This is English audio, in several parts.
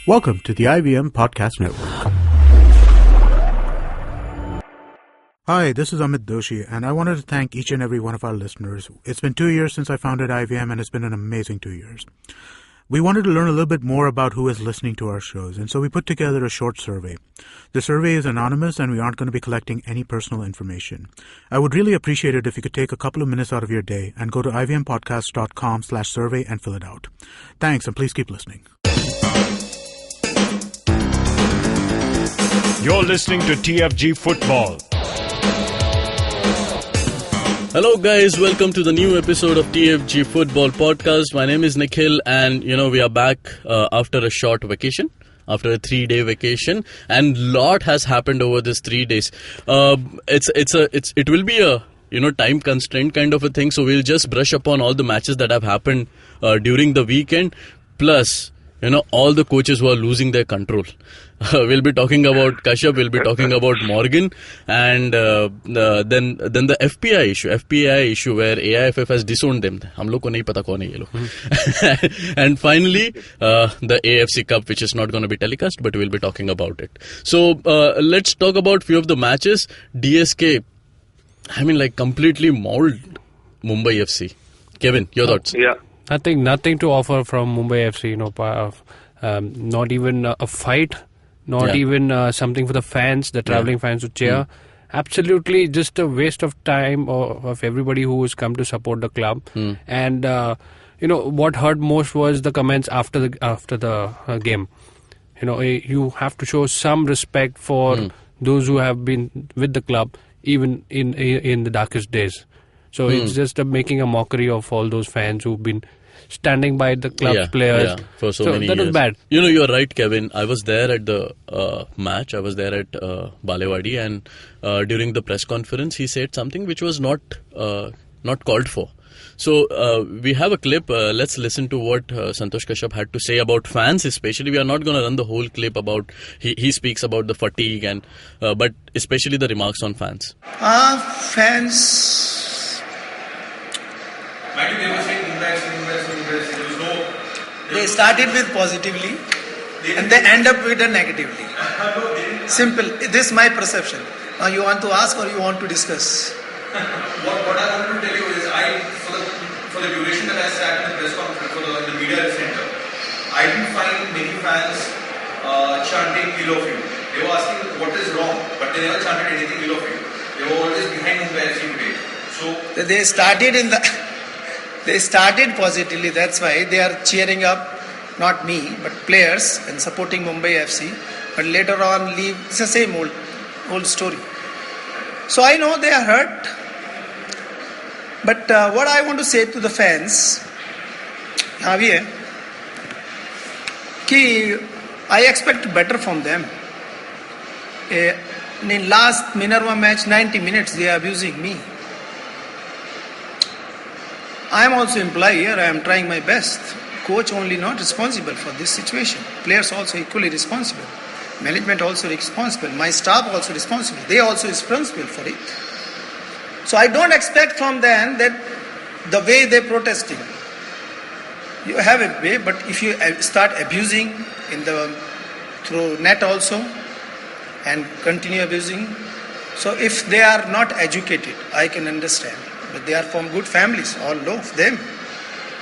Welcome to the IVM Podcast Network. Hi, this is Amit Doshi, and I wanted to thank each and every one of our listeners. It's been 2 years since I founded IVM, and it's been an amazing 2 years. We wanted to learn a little bit more about who is listening to our shows, and so we put together a short survey. The survey is anonymous, and we aren't going to be collecting any personal information. I would really appreciate it if you could take a couple of minutes out of your day and go to ivmpodcast.com/survey and fill it out. Thanks, and please keep listening. You're listening to TFG Football. Hello guys, welcome to the new episode of TFG Football Podcast. My name is Nikhil and we are back after a short vacation, after a 3-day vacation, and lot has happened over this 3 days. It will be a time constraint kind of a thing, so we'll just brush upon all the matches that have happened during the weekend, plus all the coaches who are losing their control. We'll be talking about Kashyap, we'll be talking about Morgan, and then the FPAI issue where AIFF has disowned them. हम लोग को नहीं पता कौन है ये लोग. And finally, the AFC Cup, which is not going to be telecast, but we'll be talking about it. So let's talk about few of the matches. DSK, completely mauled Mumbai FC. Kevin, your thoughts? Yeah. Nothing to offer from Mumbai FC. Not even a fight, not even something for the fans, the travelling fans to cheer. Absolutely, just a waste of time of everybody who has come to support the club. And what hurt most was the comments after the game. You have to show some respect for those who have been with the club, even in the darkest days. So it's just making a mockery of all those fans who've been standing by the club's players. For so many that years. was bad. You're right, Kevin. I was there at the match. I was there at Balewadi, and during the press conference, he said something which was not called for. So we have a clip. Let's listen to what Santosh Kashyap had to say about fans, especially. We are not going to run the whole clip about. He speaks about the fatigue and but especially the remarks on fans. Fans. They started with positively and they end up with a negatively. Simple. This is my perception. Now you want to ask or you want to discuss? What I want to tell you is for the duration that I sat in the press conference for the media center, I didn't find many fans chanting "We love you." They were asking what is wrong, but they never chanted anything "We love you." They were always behind Mumbai FC today. So They started positively, that's why they are cheering up, not me, but players and supporting Mumbai FC. But later on leave, it's the same old story. So I know they are hurt. But what I want to say to the fans, I expect better from them. In last Minerva match, 90 minutes, they are abusing me. I am also employee here. I am trying my best. Coach only not responsible for this situation. Players also equally responsible. Management also responsible. My staff also responsible. They also responsible for it. So I don't expect from them that the way they protesting. You have a way, but if you start abusing through net also and continue abusing, so if they are not educated, I can understand. But they are from good families, all of them.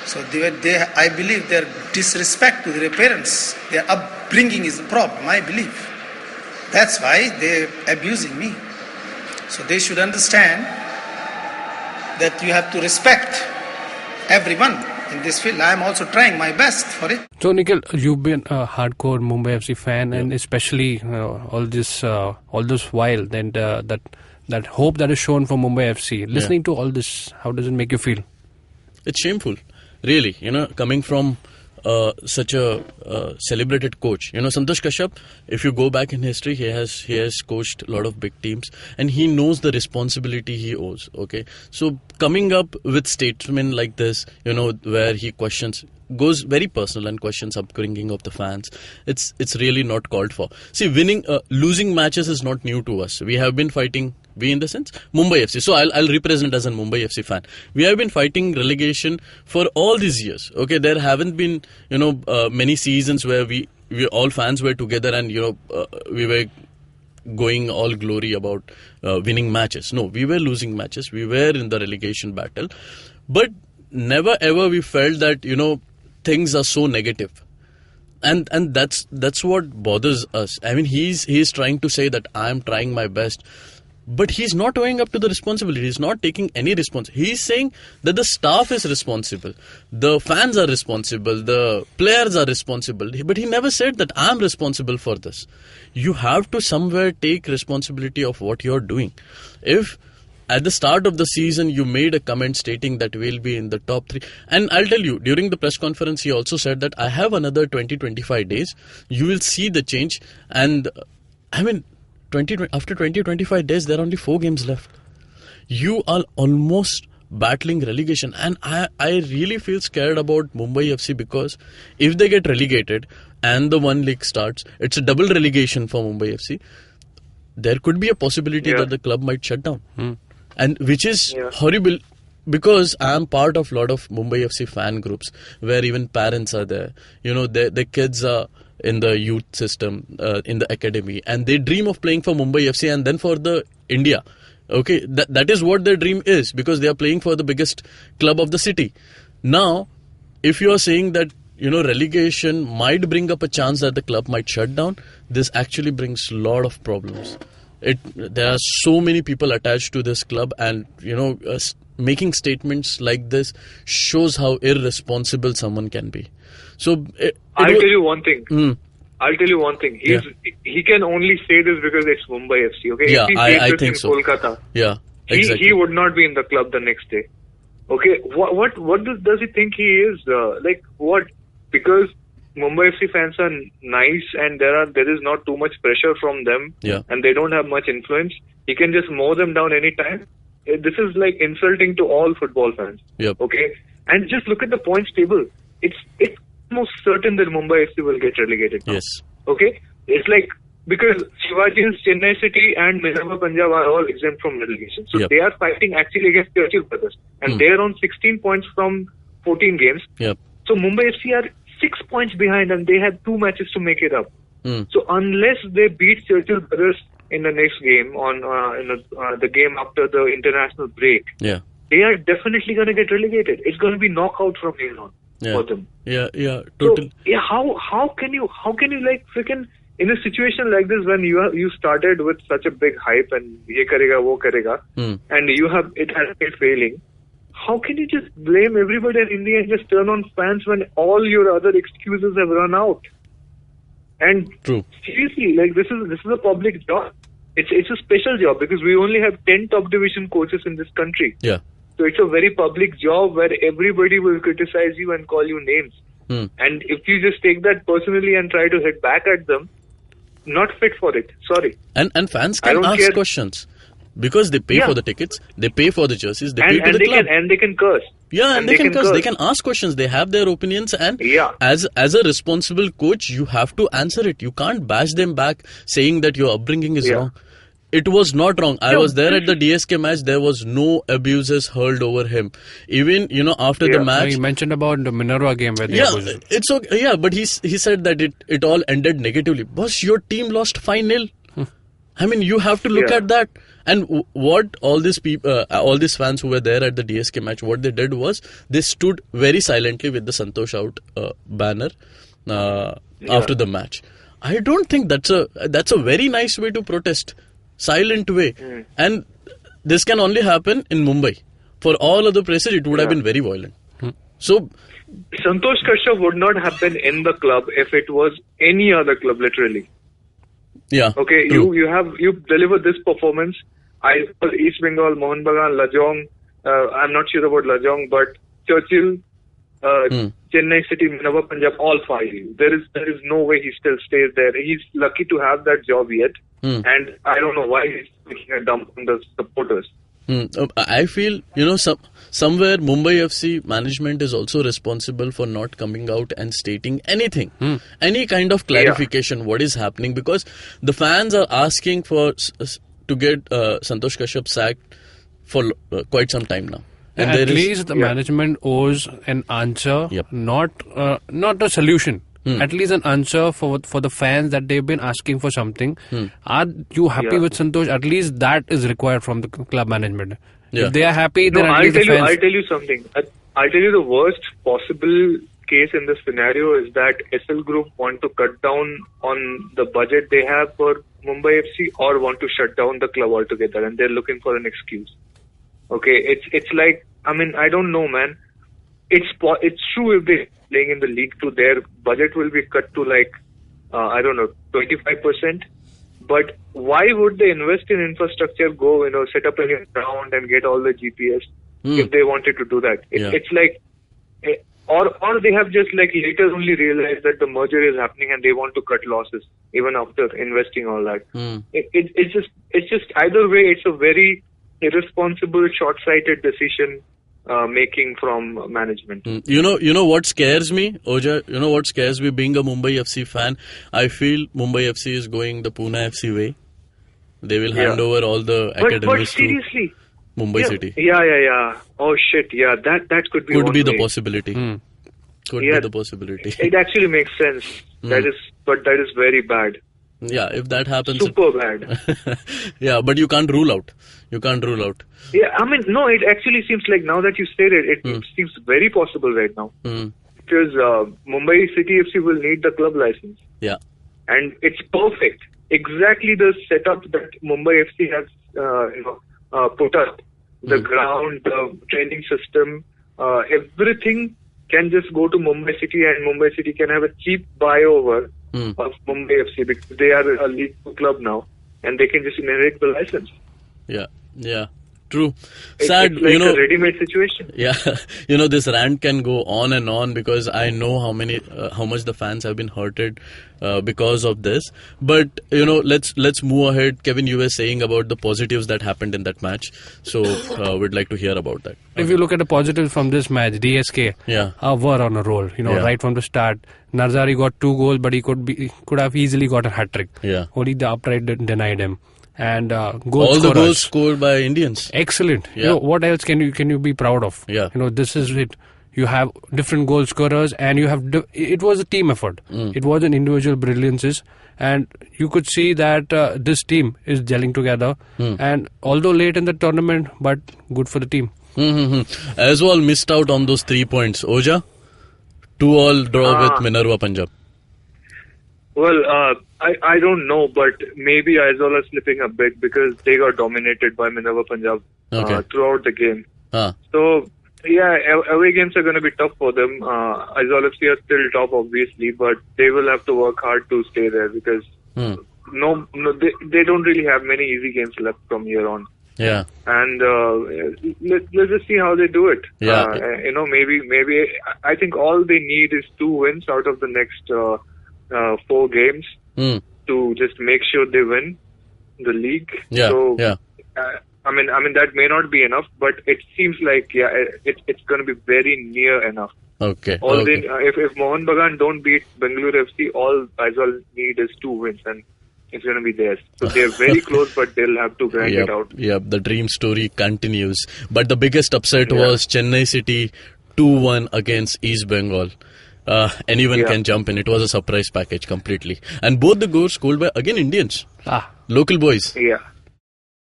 So I believe their disrespect to their parents, their upbringing is the problem, I believe. That's why they're abusing me. So they should understand that you have to respect everyone in this field. I am also trying my best for it. So Nikhil, you've been a hardcore Mumbai FC fan, and especially all this while, then that hope that is shown for Mumbai FC. Listening to all this, how does it make you feel? It's shameful, really. Coming from such a celebrated coach. Santosh Kashyap, if you go back in history, he has coached a lot of big teams, and he knows the responsibility he owes. Okay, so coming up with statements like this, where he goes very personal and questions upbringing of the fans. It's really not called for. See, losing matches is not new to us. We have been fighting. We in the sense Mumbai FC. So I'll represent as a Mumbai FC fan. We have been fighting relegation for all these years. Okay, there haven't been many seasons where we we all fans were together, and we were going all glory about winning matches. No, we were losing matches. We were in the relegation battle, but never ever we felt that things are so negative. And that's what bothers us. I mean, he's trying to say that I'm trying my best, but he's not owing up to the responsibility. He's not taking any responsibility. He's saying that the staff is responsible, the fans are responsible, the players are responsible. But he never said that I'm responsible for this. You have to somewhere take responsibility of what you're doing. If at the start of the season you made a comment stating that we'll be in the top 3, and I'll tell you, during the press conference he also said that I have another 20-25 days, you will see the change. And I mean, after 20-25 days there are only 4 games left. You are almost battling relegation, and I really feel scared about Mumbai FC, because if they get relegated and the one league starts, it's a double relegation for Mumbai FC. There could be a possibility that the club might shut down. And which is horrible, because I am part of a lot of Mumbai FC fan groups where even parents are there. Their kids are in the youth system, in the academy, and they dream of playing for Mumbai FC and then for the India. Okay, that is what their dream is, because they are playing for the biggest club of the city. Now, if you are saying that relegation might bring up a chance that the club might shut down, this actually brings a lot of problems. There are so many people attached to this club, and making statements like this shows how irresponsible someone can be. So I'll tell you one thing. He can only say this because it's Mumbai FC. Okay, yeah, if he I said this think in so. Kolkata, Yeah, exactly. he would not be in the club the next day. Okay, what does he think he is? What? Because Mumbai FC fans are nice, and there is not too much pressure from them, and they don't have much influence. He can just mow them down anytime. This is like insulting to all football fans. Yep. Okay, and just look at the points table. It's almost certain that Mumbai FC will get relegated now. Yes. Okay, it's like, because Shivajians, Chennai City, and Mohun Punjab are all exempt from relegation, so they are fighting actually against Churchill brothers, and they are on 16 points from 14 games. Yep. So Mumbai FC are 6 points behind, and they have 2 matches to make it up. So unless they beat Churchill brothers in the next game, on the game after the international break, they are definitely going to get relegated. It's going to be knockout from here on for them. Yeah, totally. So, how can you like freaking, in a situation like this, when you started with such a big hype and ye karega wo karega, and it has been failing, how can you just blame everybody in India and just turn on fans when all your other excuses have run out? And seriously, like, this is a public job. It's a special job, because we only have 10 top division coaches in this country. Yeah. So it's a very public job where everybody will criticize you and call you names. And if you just take that personally and try to hit back at them, not fit for it. Sorry. And fans can ask questions, because they pay for the tickets, they pay for the jerseys, they pay to the club. And they can curse. Yeah, and they can curse. They can ask questions. They have their opinions, and as a responsible coach, you have to answer it. You can't bash them back saying that your upbringing is wrong. It was not wrong. I was there at the DSK match. There was no abuses hurled over him. Even, after the match. You mentioned about the Minerva game where it's okay. Yeah, but he said that it all ended negatively. Boss, your team lost 5-0. I mean, you have to look at that. And what all these fans who were there at the DSK match, what they did was they stood very silently with the Santosh out banner after the match. I don't think that's a very nice way to protest. Silent way. And this can only happen in Mumbai. For all other places, it would have been very violent. So, Santosh Kashyap would not have been in the club if it was any other club, literally. Yeah. Okay, you delivered this performance. Aizawl, East Bengal, Mohun Bagan, Lajong. I'm not sure about Lajong, but Churchill, Chennai City, Mohun Punjab, all fire you. There is no way he still stays there. He's lucky to have that job yet. And I don't know why he's making a dump on the supporters. I feel, somewhere Mumbai FC management is also responsible for not coming out and stating anything, any kind of clarification what is happening, because the fans are asking to get Santosh Kashyap sacked for quite some time now. And at least the management owes an answer, not a solution. at least an answer for the fans that they've been asking for something. Are you happy with Santosh? At least that is required from the club management. If they are happy, then at least the fans... I'll tell you something. I'll tell you the worst possible case in this scenario is that SL Group want to cut down on the budget they have for Mumbai FC or want to shut down the club altogether, and they're looking for an excuse. Okay, it's like, I mean, I don't know, man. It's true if they're playing in the League 2, their budget will be cut to like, I don't know, 25%. But why would they invest in infrastructure, go, set up a new ground and get all the GPS if they wanted to do that? It's like, or they have just like later only realized that the merger is happening and they want to cut losses even after investing all that. It's just either way, it's a very irresponsible, short-sighted decision making from management. You know what scares me, Oja? You know what scares me being a Mumbai FC fan? I feel Mumbai FC is going the Pune FC way. They will hand over all the academies to Mumbai City. Yeah. Oh shit, yeah, that could be the possibility. Could be the possibility. It actually makes sense. That is very bad. Yeah, if that happens... Super bad. Yeah, but you can't rule out. Yeah, I mean, no, it actually seems like now that you said it, it seems very possible right now. Because Mumbai City FC will need the club license. Yeah. And it's perfect. Exactly the setup that Mumbai FC has put up. The ground, the training system, everything can just go to Mumbai City, and Mumbai City can have a cheap buyover of Mumbai FC because they are a League 2 club now, and they can just inherit the license. Yeah, true. Sad, it's like a ready-made situation. Yeah, this rant can go on and on because I know how much the fans have been hurted because of this. But let's move ahead. Kevin, you were saying about the positives that happened in that match, so we'd like to hear about that. If you look at the positives from this match, DSK were on a roll. Right from the start. Narzari got 2 goals, but he could have easily got a hat-trick. Yeah. Only the upright denied him. And all the goals scored by Indians. Excellent. Yeah. What else can you be proud of? Yeah. This is it. You have different goal scorers, and you have it was a team effort. It wasn't individual brilliances, and you could see that this team is gelling together. And although late in the tournament, but good for the team. Aizawl missed out on those 3 points. Oja, 2-2 draw with Minerva Punjab. Well, I don't know, but maybe Aizawl are slipping a bit because they got dominated by Minerva Punjab throughout the game. So, yeah, away games are going to be tough for them. Aizawl FC are still top, obviously, but they will have to work hard to stay there because they don't really have many easy games left from here on. Yeah. And let's just see how they do it. Yeah. Maybe I think all they need is 2 wins out of the next 4 games to just make sure they win the league. Yeah. So, yeah. I mean that may not be enough, but it seems like it's going to be very near enough. Okay. If Mohun Bagan don't beat Bengaluru FC, all Aizawl need is 2 wins, and it's going to be theirs. So they're very close, but they'll have to grind it out. Yep, the dream story continues. But the biggest upset was Chennai City 2-1 against East Bengal. Anyone can jump in. It was a surprise package completely. And both the goals scored by, again, Indians. Local boys. Yeah.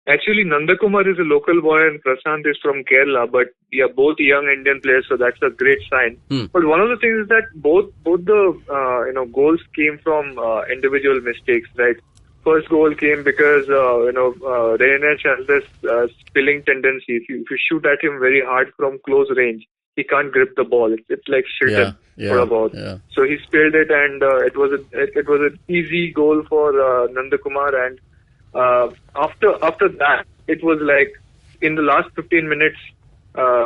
Actually, Nandakumar is a local boy and Prashant is from Kerala, but both young Indian players, so that's a great sign. But one of the things is that both the goals came from individual mistakes, right? First goal came because Reynolds has this spilling tendency. If you shoot at him very hard from close range, he can't grip the ball. It's like Shilton for a ball. Yeah. So he spilled it, and it was an easy goal for Nandakumar. And after that, it was like in the last 15 minutes,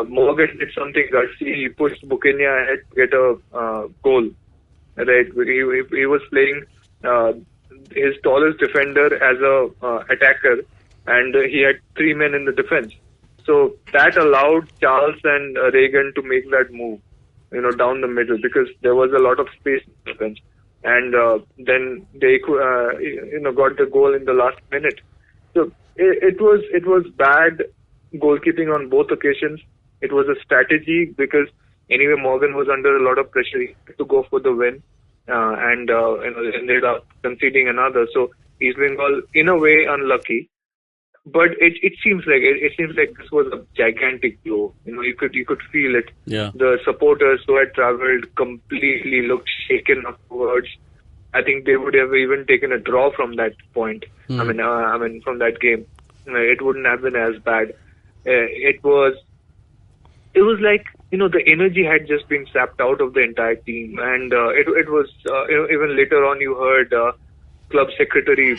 Morgan did something gutsy. He pushed Bukinya ahead to get a goal. Right? He was playing his tallest defender as a attacker, and he had 3 men in the defense. So that allowed Charles and Reagan to make that move, down the middle, because there was a lot of space in the defense. And then they got the goal in the last minute. So it was bad goalkeeping on both occasions. It was a strategy because anyway Morgan was under a lot of pressure. He had to go for the win. and they ended up conceding another. So East Bengal, in a way, unlucky. But it seems like this was a gigantic blow. You could feel it. Yeah. The supporters who had travelled completely looked shaken afterwards. I think they would have even taken a draw from that point. I mean, from that game, it wouldn't have been as bad. It was like the energy had just been sapped out of the entire team, and it was even later on you heard club secretary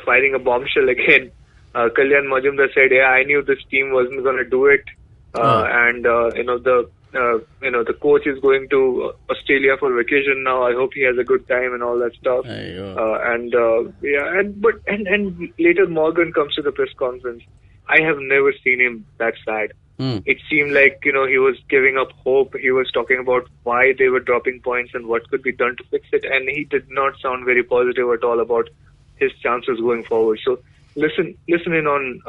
firing a bombshell again. Kalyan Majumdar said, "Yeah, I knew this team wasn't going to do it, and the coach is going to Australia for vacation now. I hope he has a good time and all that stuff." And later Morgan comes to the press conference. I have never seen him that sad. It seemed like he was giving up hope. He was talking about why they were dropping points and what could be done to fix it, and he did not sound very positive at all about his chances going forward. So listen in on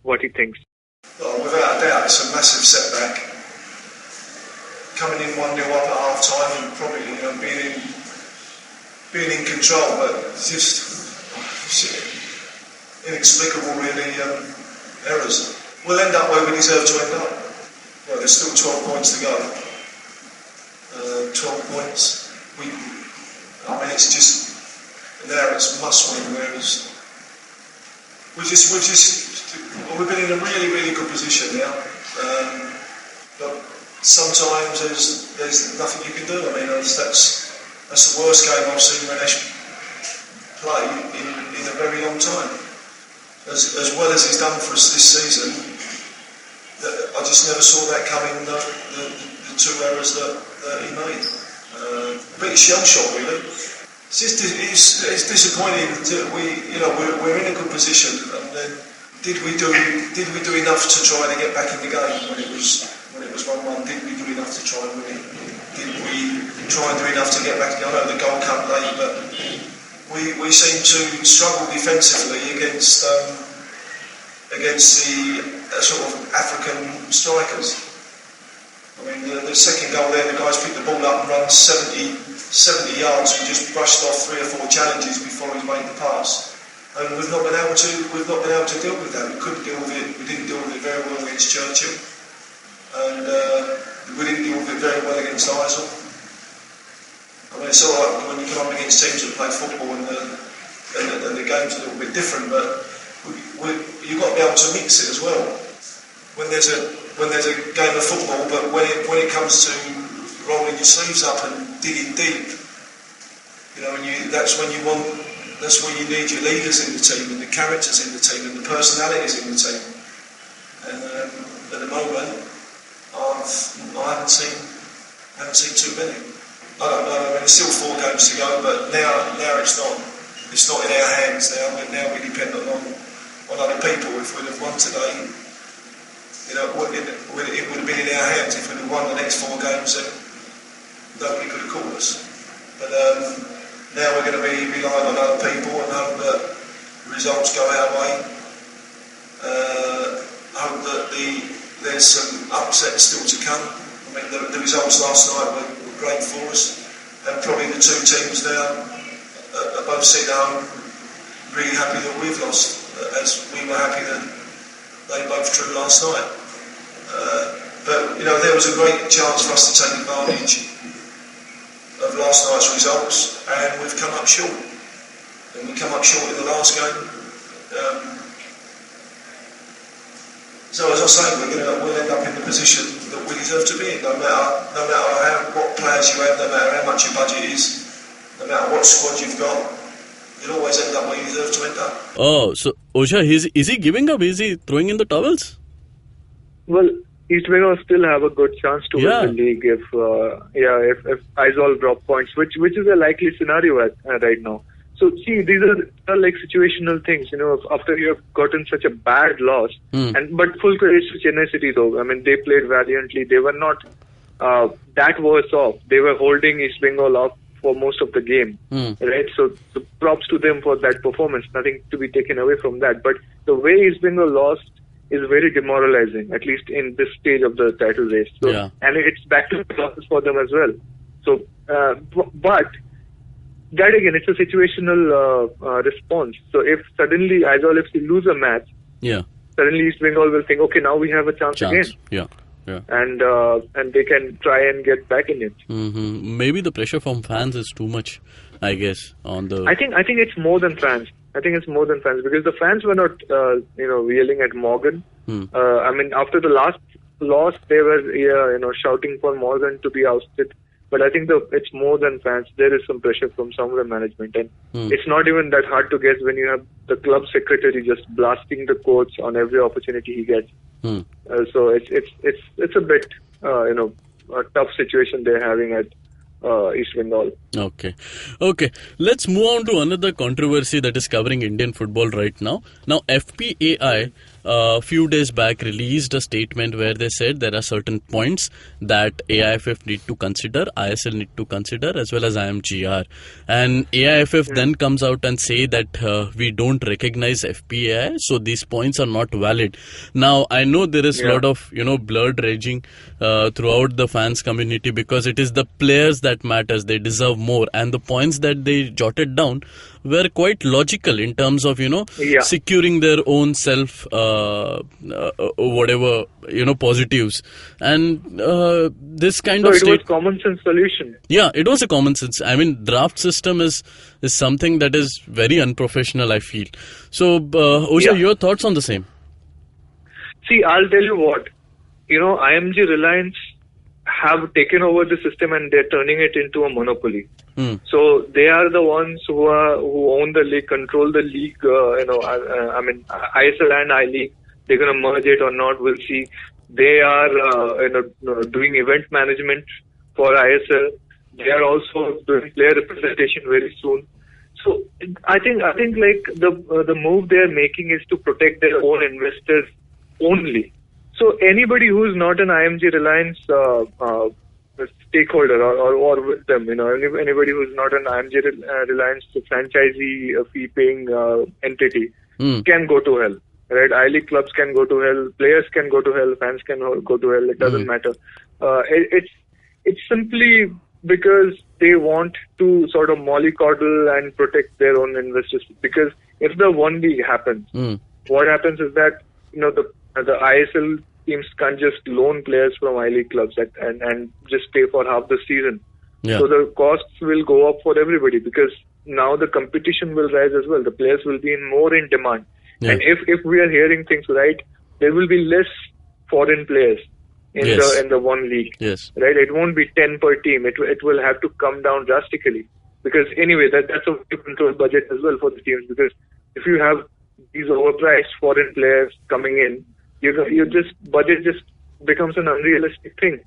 what he thinks. Well, without a doubt, it's a massive setback. Coming in 1-0 up at half time and probably being in control, but it's just inexplicable, really. Errors. We'll end up where we deserve to end up. Well, there's still 12 points to go. 12 points. It's just now it's must win. Whereas we've been in a really, really good position now. But sometimes there's nothing you can do. I mean, that's the worst game I've seen Ranesh play in a very long time. As well as he's done for us this season, I just never saw that coming. The two errors that he made, a bit shell shock really. It's disappointing that we're in a good position, and then did we do enough to try to get back in the game when it was 1-1? Did we do enough to try and win it? Did we try and do enough to get back? I know the goal come late, but we seem to struggle defensively against the sort of African strikers. I mean, the second goal there, the guys picked the ball up and run 70 yards and just brushed off 3 or 4 challenges before he made the pass. And we've not been able to deal with that. We couldn't deal with it. We didn't deal with it very well against Churchill, and we didn't deal with it very well against Aizawl. I mean, it's all right when you come up against teams that play football and the game's a little bit different, but you've got to be able to mix it as well. When there's a game of football, but when it comes to rolling your sleeves up and digging deep, that's when you need your leaders in the team and the characters in the team and the personalities in the team. And at the moment, I haven't seen too many. I don't know. I mean, there's still 4 games to go, but now it's not in our hands now. Now we depend on other people. If we'd have won today, it would have been in our hands. If we'd have won the next 4 games, then nobody could have called us. But now we're going to be relying on other people and hope that the results go our way. Hope that there's some upset still to come. I mean, the results last night were great for us, and probably the 2 teams now are both sitting home really happy that we've lost, as we were happy that they both drew last night. But there was a great chance for us to take advantage of last night's results, and we've come up short. And we come up short in the last game. So as I say, we'll end up in the position that we deserve to be in, no matter what players you have, no matter how much your budget is, no matter what squad you've got, you'll always end up where you deserve to end up. Oh, so Osha, is he giving up? Is he throwing in the towels? Well, East Bengal still have a good chance to win the league if Aizawl drop points, which is a likely scenario right now. So see, these are like situational things, after you have gotten such a bad loss. But full credit to Chennai City though. I mean, they played valiantly. They were not that worse off. They were holding East Bengal off for most of the game, right? So props to them for that performance. Nothing to be taken away from that. But the way East Bengal lost is very demoralizing, at least in this stage of the title race. So, and it's back to losses for them as well. So, but that again, it's a situational response. So if suddenly Aizawl FC lose a match, suddenly East Bengal will think, okay, now we have a chance again. Yeah. And they can try and get back in it. Maybe the pressure from fans is too much, I guess. I think it's more than fans. I think it's more than fans because the fans were not, yelling at Morgan. I mean, after the last loss, they were, shouting for Morgan to be ousted. But I think it's more than fans. There is some pressure from some of the management, and it's not even that hard to guess when you have the club secretary just blasting the coach on every opportunity he gets. So it's a bit a tough situation they're having at East Bengal. Okay. Let's move on to another controversy that is covering Indian football right now. Now, FPAI a few days back released a statement where they said there are certain points that AIFF need to consider, ISL need to consider, as well as IMGR. And AIFF then comes out and say that we don't recognize FPAI, so these points are not valid. Now, I know there is a lot of blood raging throughout the fans community because it is the players that matters. They deserve more, and the points that they jotted down were quite logical in terms of securing their own self positives, and this kind of it was common sense solution. Yeah, it was a common sense. I mean, draft system is something that is very unprofessional, I feel. So Osha, your thoughts on the same? See, I'll tell you what, IMG Reliance have taken over the system and they're turning it into a monopoly. So they are the ones who own the league, control the league. I mean, ISL and I League. They're going to merge it or not, we'll see. They are doing event management for ISL. They are also doing player representation very soon. So I think like the move they are making is to protect their own investors only. So anybody who's not an IMG Reliance stakeholder or with them, anybody who's not an IMG Reliance franchisee fee-paying entity can go to hell. Right? I-League clubs can go to hell, players can go to hell, fans can go to hell. It doesn't matter. It's simply because they want to sort of mollycoddle and protect their own investors. Because if the one league happens, what happens is that the ISL teams can't just loan players from I-League clubs and just pay for half the season. So the costs will go up for everybody because now the competition will rise as well. The players will be more in demand. And if we are hearing things right, there will be less foreign players in the one league. Right? It won't be 10 per team. It will have to come down drastically because anyway that's a control budget as well for the teams, because if you have these overpriced foreign players coming in, budget just becomes an unrealistic thing.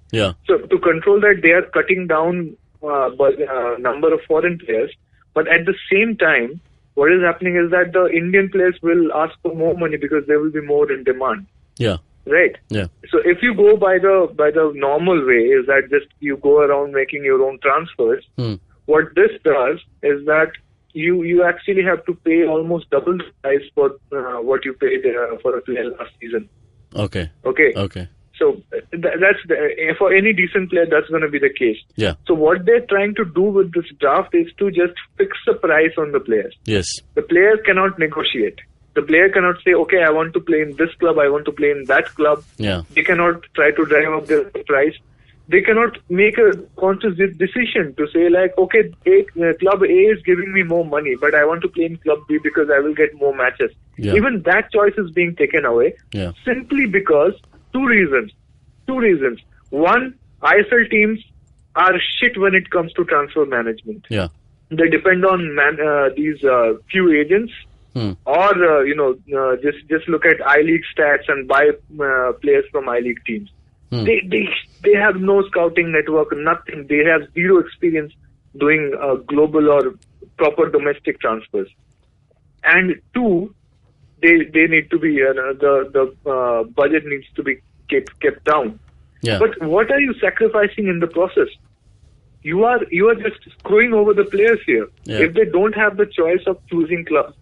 So to control that, they are cutting down number of foreign players, but at the same time, what is happening is that the Indian players will ask for more money because they will be more in demand. Right. So if you go by the normal way, is that just you go around making your own transfers. What this does is that you actually have to pay almost double the price for what you paid for a player last season. Okay. So that's for any decent player, that's going to be the case. So what they're trying to do with this draft is to just fix the price on the players. The player cannot negotiate. The player cannot say, okay, I want to play in this club, I want to play in that club. They cannot try to drive up the price. They cannot make a conscious decision to say like, okay, club A is giving me more money, but I want to play in club B because I will get more matches. Even that choice is being taken away simply because two reasons. One, ISL teams are shit when it comes to transfer management. They depend on these few agents or just look at I-League stats and buy players from I-League teams. They have no scouting network, nothing. They have zero experience doing global or proper domestic transfers. And two, they need to be the budget needs to be kept down. But what are you sacrificing in the process? You are just screwing over the players here. If they don't have the choice of choosing clubs,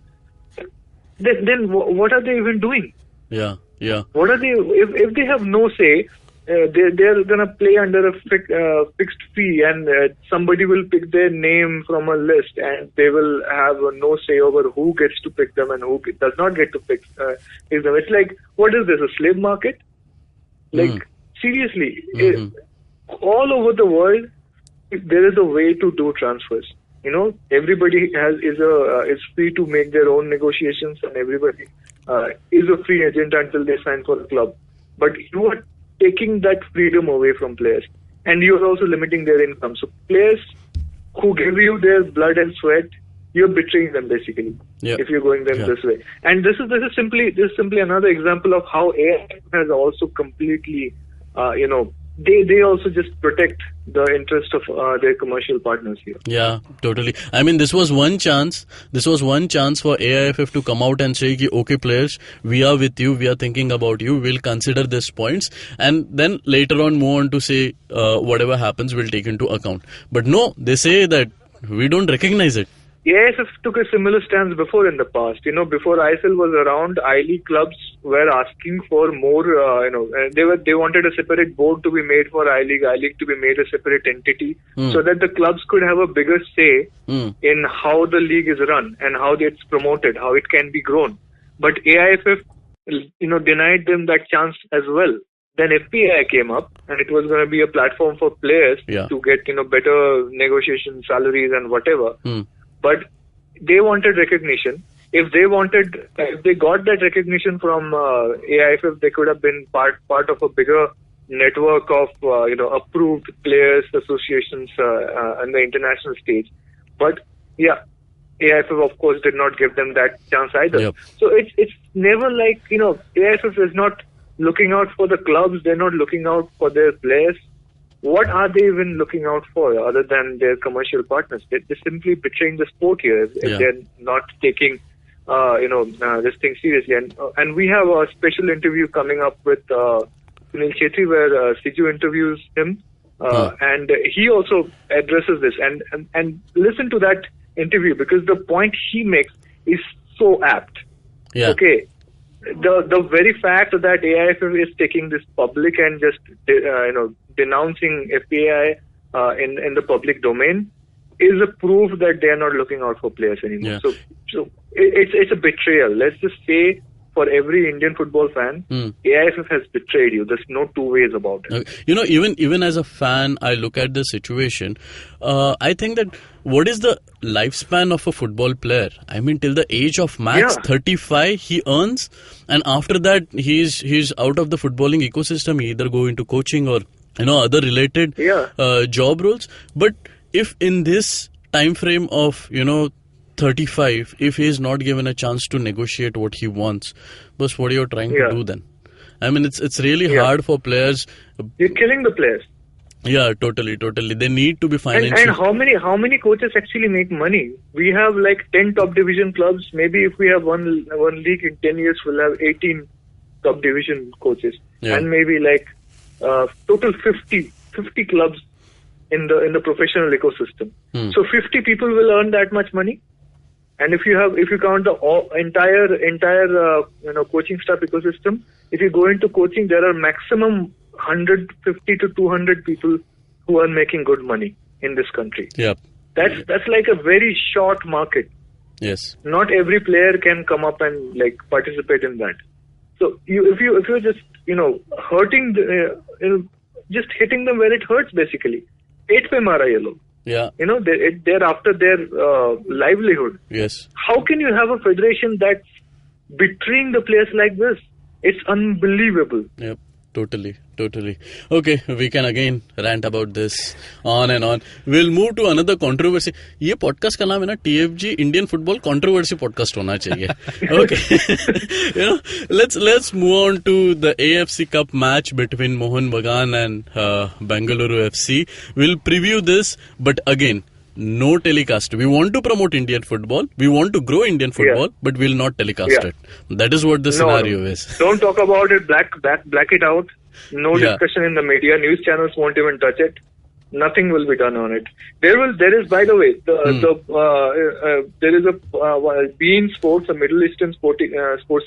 then what are they even doing? What are they? If they have no say, they're gonna play under a fixed fee, and somebody will pick their name from a list, and they will have no say over who gets to pick them and who does not get to pick them. It's like, what is this, a slave market? Like, seriously, all over the world, there is a way to do transfers. Everybody is free to make their own negotiations, and everybody is a free agent until they sign for a club. But you are taking that freedom away from players, and you are also limiting their income. So players who give you their blood and sweat, you're betraying them basically. If you're going them this way. And this is simply another example of how AIFF has also completely, they also just protect the interest of their commercial partners here. Yeah, totally. I mean, this was one chance for AIFF to come out and say, okay, players, we are with you, we are thinking about you, we'll consider these points, and then later on move on to say whatever happens, we'll take into account. But no, they say that we don't recognize it. AIFF took a similar stance before in the past. Before Aizawl was around, I-League clubs were asking for more, they wanted a separate board to be made for I-League to be made a separate entity, so that the clubs could have a bigger say in how the league is run and how it's promoted, how it can be grown. But AIFF, denied them that chance as well. Then FPAI came up, and it was going to be a platform for players to get, better negotiation salaries and whatever. But they wanted recognition. If they got that recognition from AIFF, they could have been part of a bigger network of approved players associations on the international stage. But AIFF of course did not give them that chance either. So it's never like AIFF is not looking out for the clubs. They're not looking out for their players. What are they even looking out for other than their commercial partners? They're simply betraying the sport here if they're not taking, this thing seriously. And we have a special interview coming up with Sunil Chetri where Siju interviews him, and he also addresses this. And listen to that interview, because the point he makes is so apt. Okay. The very fact that AIFF is taking this public and just denouncing FPAI in the public domain is a proof that they are not looking out for players anymore. So it's a betrayal. Let's just say, for every Indian football fan, AIFF has betrayed you. There's no two ways about it. Even as a fan, I look at the situation. I think that what is the lifespan of a football player? I mean, till the age of max 35, he earns, and after that, he's out of the footballing ecosystem. He either go into coaching or other related job roles. But if in this time frame of 35, if he is not given a chance to negotiate what he wants, but what are you trying to do then? I mean, it's really hard for players. You're killing the players. Yeah, totally. They need to be financial. And how many coaches actually make money? We have like 10 top division clubs. Maybe if we have one league in 10 years, we'll have 18 top division coaches, and maybe like total 50 clubs in the professional ecosystem. So 50 people will earn that much money. And if you count the entire coaching staff ecosystem, if you go into coaching, there are maximum 150 to 200 people who are making good money in this country. That's like a very short market. Yes. Not every player can come up and like participate in that. So if you're just hurting, just hitting them where it hurts basically. Pet pe mara ye log. They're after their livelihood. Yes. How can you have a federation that's betraying the players like this? It's unbelievable. Yep. Totally. Okay, we can again rant about this on and on. We'll move to another controversy. ये podcast का नाम है ना TFG Indian Football Controversy Podcast होना चाहिए. Okay, let's move on to the AFC Cup match between Mohun Bagan and Bengaluru FC. We'll preview this, but again, no telecast. We want to promote Indian football. We want to grow Indian football, but we'll not telecast it. That is what the scenario is. Don't talk about it. Black it out. No discussion in the media. News channels won't even touch it. Nothing will be done on it. There is, by the way, there is a Bein Sports, a Middle Eastern sports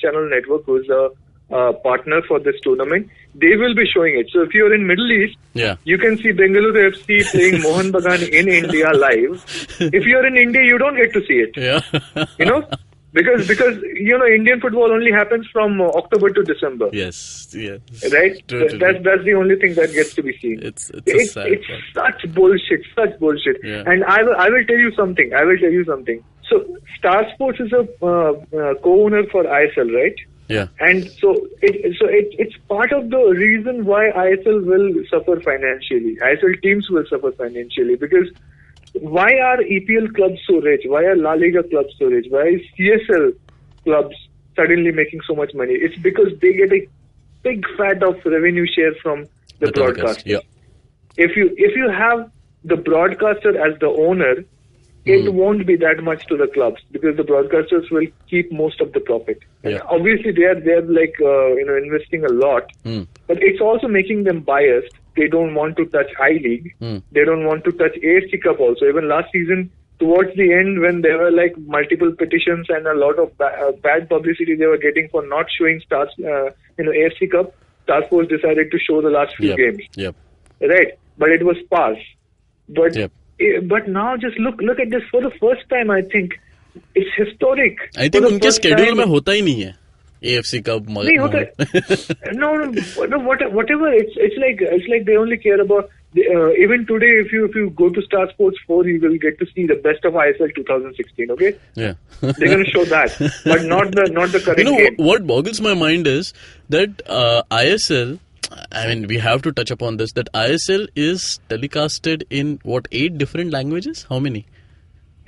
channel network, who's a partner for this tournament, they will be showing it. So if you're in Middle East, you can see Bengaluru FC playing Mohun Bagan in India live. If you're in India, you don't get to see it. You know, because you know, Indian football only happens from October to December. Yes. Right. Totally. That's the only thing that gets to be seen. It's such bullshit. Yeah. And I will tell you something. So Star Sports is a co-owner for ISL, right? Yeah. And so it's part of the reason why ISL will suffer financially. ISL teams will suffer financially, because why are EPL clubs so rich? Why are La Liga clubs so rich? Why is CSL clubs suddenly making so much money? It's because they get a big fat of revenue share from the broadcaster. Yeah. If you have the broadcaster as the owner, it won't be that much to the clubs, because the broadcasters will keep most of the profit. And obviously, they're like investing a lot, but it's also making them biased. They don't want to touch I League. They don't want to touch AFC Cup also. Even last season, towards the end, when there were like multiple petitions and a lot of bad publicity they were getting for not showing Stars, AFC Cup, Star Sports decided to show the last few games. Right, but it was sparse. But now just look at this. For the first time, I think it's historic. I think उनके schedule में होता ही नहीं है AFC Cup. नहीं होता. No, whatever. It's like they only care about. Even today, if you go to Star Sports 4, you will get to see the best of ISL 2016. Okay. Yeah. They're going to show that, but not the current game. What boggles my mind is that ISL. I mean, we have to touch upon this, that ISL is telecasted in 8 different languages? How many?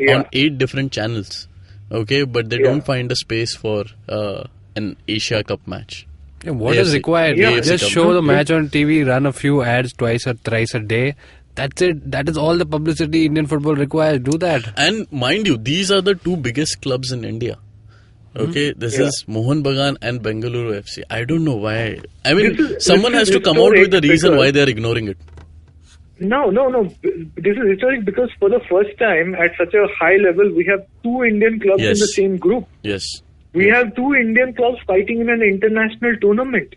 On 8 different channels. Okay, but they don't find a space for an Asia Cup match. Yeah, what is required? Just show the match on TV, run a few ads twice or thrice a day. That's it. That is all the publicity Indian football requires. Do that. And mind you, these are the 2 biggest clubs in India. Okay, this is Mohun Bagan and Bengaluru FC. I don't know why. I mean, someone has to come out with a reason why they are ignoring it. No. This is historic because for the first time at such a high level, we have 2 Indian clubs in the same group. Yes. We have 2 Indian clubs fighting in an international tournament.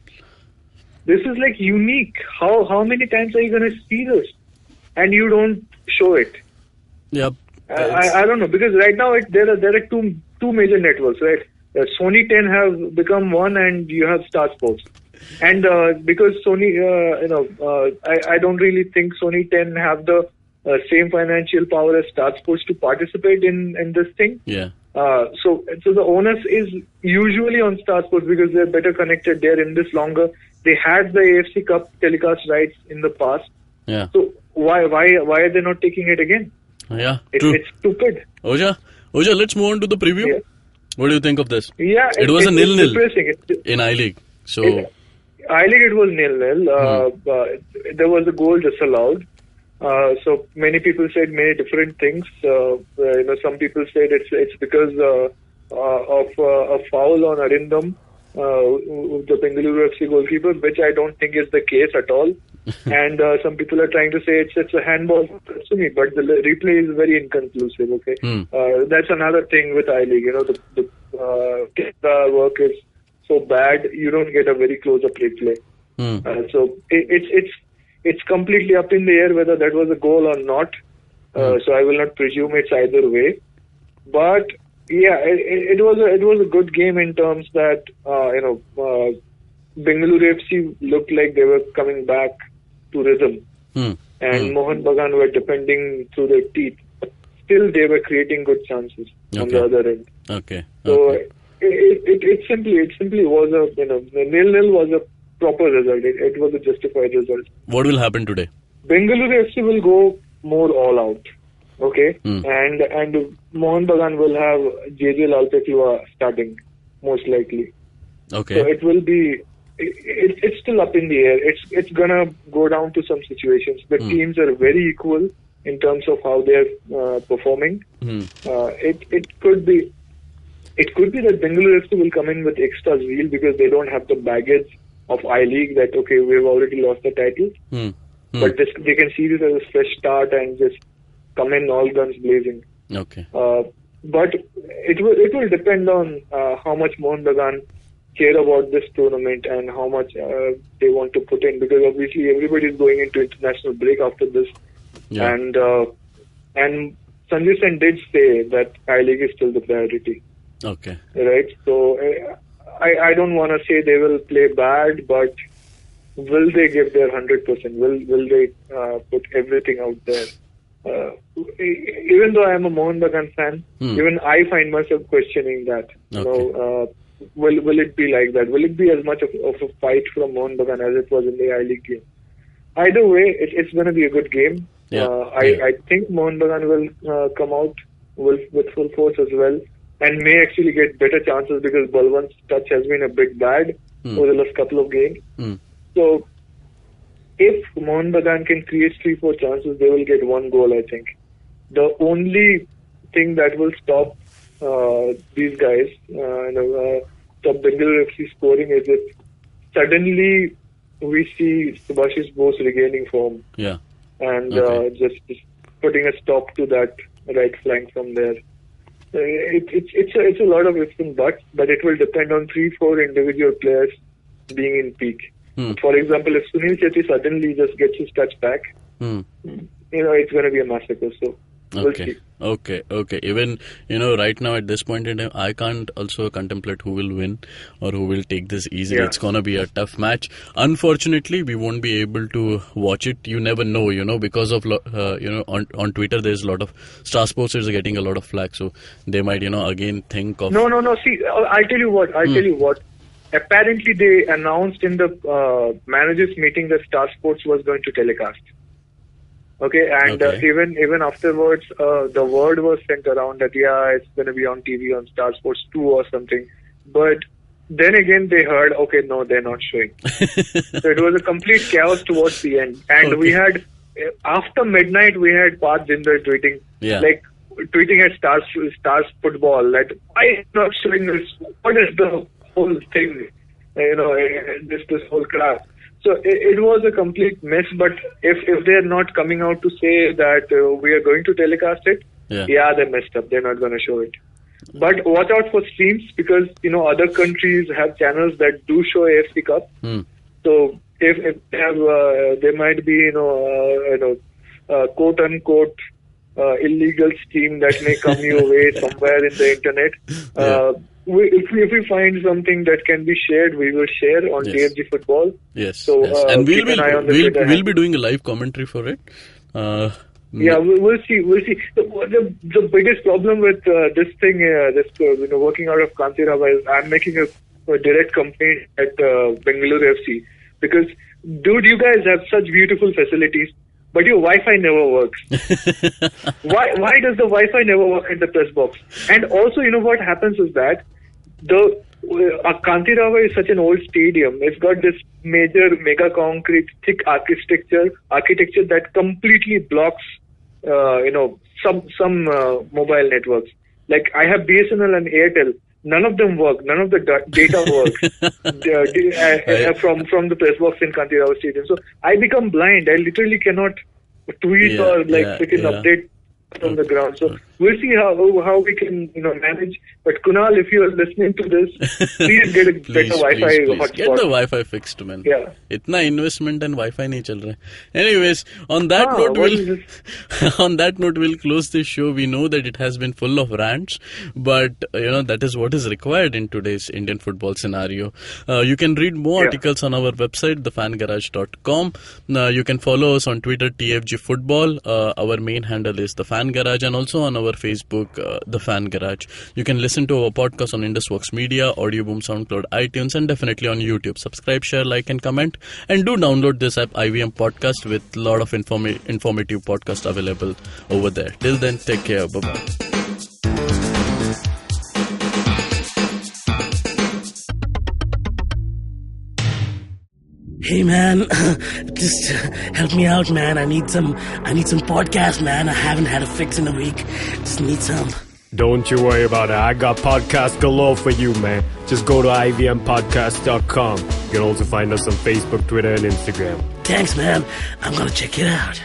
This is like unique. How many times are you going to see this? And you don't show it. Yep. I don't know, because right now there are two major networks, right? Sony 10 have become one, and you have Star Sports. And because Sony, I don't really think Sony 10 have the same financial power as Star Sports to participate in this thing. Yeah. So the onus is usually on Star Sports because they're better connected. They're in this longer. They had the AFC Cup telecast rights in the past. Yeah. So why are they not taking it again? Yeah, it's stupid. Oja, let's move on to the preview. Yeah. What do you think of this? Yeah, it was a 0-0 in I League. So I League it was 0-0. There was a goal disallowed. So many people said many different things. Some people said it's because of a foul on Arindam, the Bengaluru FC goalkeeper, which I don't think is the case at all. And some people are trying to say it's a handball to Tatsumi, but the replay is very inconclusive. Okay, that's another thing with I League. The work is so bad, you don't get a very close-up replay. So it's completely up in the air whether that was a goal or not. So I will not presume it's either way. But yeah, it was a good game in terms that Bengaluru FC looked like they were coming back to rhythm, and Mohun Bagan were defending through their teeth. Still, they were creating good chances on the other end. Okay. So it simply was a 0-0 was a proper result. It was a justified result. What will happen today? Bengaluru FC will go more all out. Okay, and Mohun Bagan will have JJ Lalpetlua starting most likely. Okay. So it will be. It's still up in the air. It's gonna go down to some situations. The teams are very equal in terms of how they're performing. It could be that Bengaluru FC will come in with extra zeal because they don't have the baggage of I League that we've already lost the title, but they can see this as a fresh start and just come in all guns blazing. Okay. But it will depend on how much Mohun Bagan care about this tournament and how much they want to put in, because obviously everybody is going into international break after this. Yeah. And Sanjay Sen did say that I-League is still the priority. Okay. Right? So I don't want to say they will play bad, but will they give their 100%? Will they put everything out there? Even though I am a Mohun Bagan fan, even I find myself questioning that. Okay. Will it be like that? Will it be as much of a fight from Mohun Bagan as it was in the I-League game? Either way, it's going to be a good game. Yeah. I think Mohun Bagan will come out with full force as well, and may actually get better chances because Balwant's touch has been a bit bad over the last couple of games. So, if Mohun Bagan can create 3-4 chances, they will get 1 goal, I think. The only thing that will stop these guys, stop Bengaluru FC scoring, is if suddenly we see Subhashish Bose regaining form. Yeah. And just putting a stop to that right flank from there. It's a lot of ifs and buts, but it will depend on 3-4 individual players being in peak. For example, if Sunil Shetty suddenly just gets his touch back, it's going to be a massacre. So we'll see. Okay. Even, right now at this point in time, I can't also contemplate who will win or who will take this easy. Yeah. It's going to be a tough match. Unfortunately, we won't be able to watch it. You never know, because of, on Twitter, there's a lot of Star Sports is getting a lot of flack. So they might, again think of... No. See, I'll tell you what. Apparently, they announced in the managers' meeting that Star Sports was going to telecast. Okay, and even afterwards, the word was sent around that it's going to be on TV on Star Sports 2 or something. But then again, they heard, okay, no, they're not showing. So it was a complete chaos towards the end. And we had, after midnight, we had Parth Jinder tweeting at Stars Football that, why is not showing this? What is the whole thing? This whole crap. So it was a complete mess, but if they're not coming out to say that we are going to telecast it, they messed up. They're not going to show it. But watch out for streams because, other countries have channels that do show AFC Cup. So if they have, there might be, quote unquote, illegal stream that may come your way somewhere in the internet. If we find something that can be shared, we will share on TFG Football. Yes. So, and we'll be doing a live commentary for it. We'll see. The biggest problem with this thing, working out of Kantirava is I'm making a direct complaint at Bengaluru FC because, dude, you guys have such beautiful facilities, but your Wi-Fi never works. Why does the Wi-Fi never work in the press box? And also, what happens is that Kantirava is such an old stadium. It's got this major mega concrete thick architecture that completely blocks, some mobile networks. Like I have BSNL and Airtel. None of them work. None of the data works from the press box in Kantirava Stadium. So I become blind. I literally cannot tweet or update from the ground. So we'll see how we can manage. But Kunal, if you are listening to this, please get a better Wi-Fi hotspot. Get the Wi-Fi fixed, man. Yeah. Itna investment and Wi-Fi nahi chal raha. Anyways, on that note, we'll close this show. We know that it has been full of rants, but that is what is required in today's Indian football scenario. You can read more articles on our website, thefangarage.com. You can follow us on Twitter, TFG Football. Our main handle is The Fan Garage, and also on our Facebook, The Fan Garage. You can listen to our podcast on IndusVox Media, Audioboom, SoundCloud, iTunes, and definitely on YouTube. Subscribe, share, like, and comment. And do download this app, IVM Podcast, with a lot of informative podcasts available over there. Till then, take care. Bye-bye. Hey man, just help me out, man. I need some podcast, man. I haven't had a fix in a week. Just need some. Don't you worry about it. I got podcast galore for you, man. Just go to ivmpodcast.com. You can also find us on Facebook, Twitter, and Instagram. Thanks, man. I'm gonna check it out.